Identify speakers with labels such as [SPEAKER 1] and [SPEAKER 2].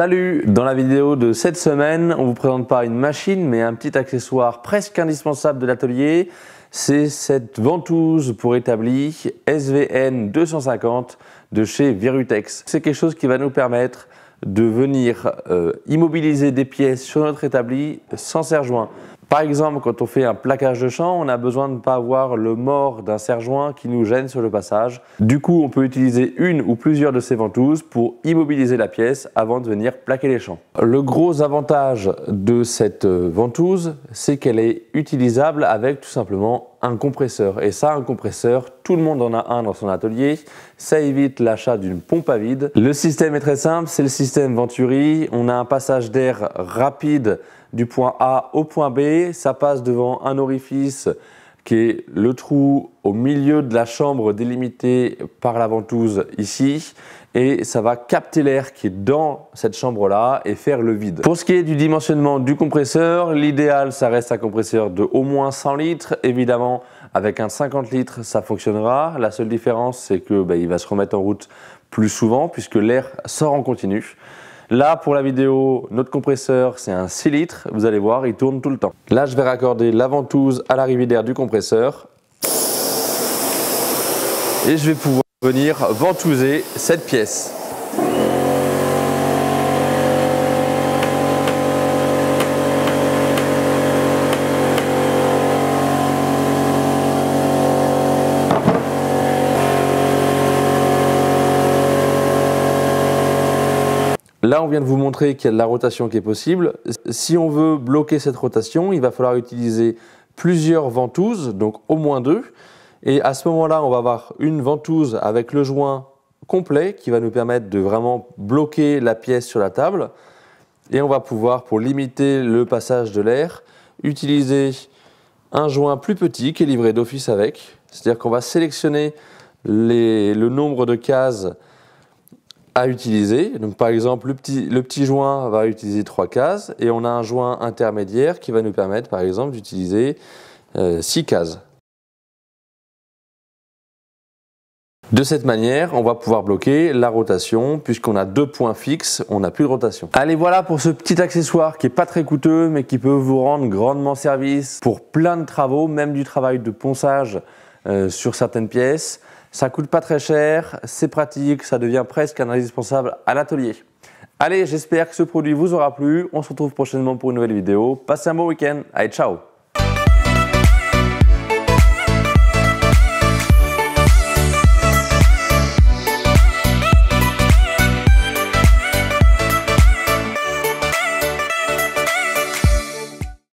[SPEAKER 1] Salut! Dans la vidéo de cette semaine, on vous présente pas une machine, mais un petit accessoire presque indispensable de l'atelier. C'est cette ventouse pour établi SVN 250 de chez Virutex. C'est quelque chose qui va nous permettre de venir immobiliser des pièces sur notre établi sans serre-joint. Par exemple, quand on fait un plaquage de champ, on a besoin de ne pas avoir le mort d'un serre-joint qui nous gêne sur le passage. Du coup, on peut utiliser une ou plusieurs de ces ventouses pour immobiliser la pièce avant de venir plaquer les champs. Le gros avantage de cette ventouse, c'est qu'elle est utilisable avec tout simplement un compresseur. Et ça, un compresseur, tout le monde en a un dans son atelier. Ça évite l'achat d'une pompe à vide. Le système est très simple, c'est le système Venturi. On a un passage d'air rapide du point A au point B. Ça passe devant un orifice qui est le trou au milieu de la chambre délimitée par la ventouse ici. Et ça va capter l'air qui est dans cette chambre-là et faire le vide. Pour ce qui est du dimensionnement du compresseur, l'idéal, ça reste un compresseur de au moins 100 litres. Évidemment, avec un 50 litres, ça fonctionnera. La seule différence, c'est que il va se remettre en route plus souvent puisque l'air sort en continu. Là, pour la vidéo, notre compresseur, c'est un 6 litres. Vous allez voir, il tourne tout le temps. Là, je vais raccorder la ventouse à l'arrivée d'air du compresseur. Et je vais pouvoir venir ventouser cette pièce. Là, on vient de vous montrer qu'il y a de la rotation qui est possible. Si on veut bloquer cette rotation, il va falloir utiliser plusieurs ventouses, donc au moins 2. Et à ce moment-là, on va avoir une ventouse avec le joint complet qui va nous permettre de vraiment bloquer la pièce sur la table. Et on va pouvoir, pour limiter le passage de l'air, utiliser un joint plus petit qui est livré d'office avec. C'est-à-dire qu'on va sélectionner le nombre de cases à utiliser. Donc par exemple, le petit joint va utiliser 3 cases et on a un joint intermédiaire qui va nous permettre par exemple d'utiliser 6 cases. De cette manière, on va pouvoir bloquer la rotation puisqu'on a 2 points fixes, on n'a plus de rotation. Allez, voilà pour ce petit accessoire qui n'est pas très coûteux mais qui peut vous rendre grandement service pour plein de travaux, même du travail de ponçage sur certaines pièces. Ça coûte pas très cher, c'est pratique, ça devient presque un indispensable à l'atelier. Allez, j'espère que ce produit vous aura plu. On se retrouve prochainement pour une nouvelle vidéo. Passez un bon week-end. Allez, ciao!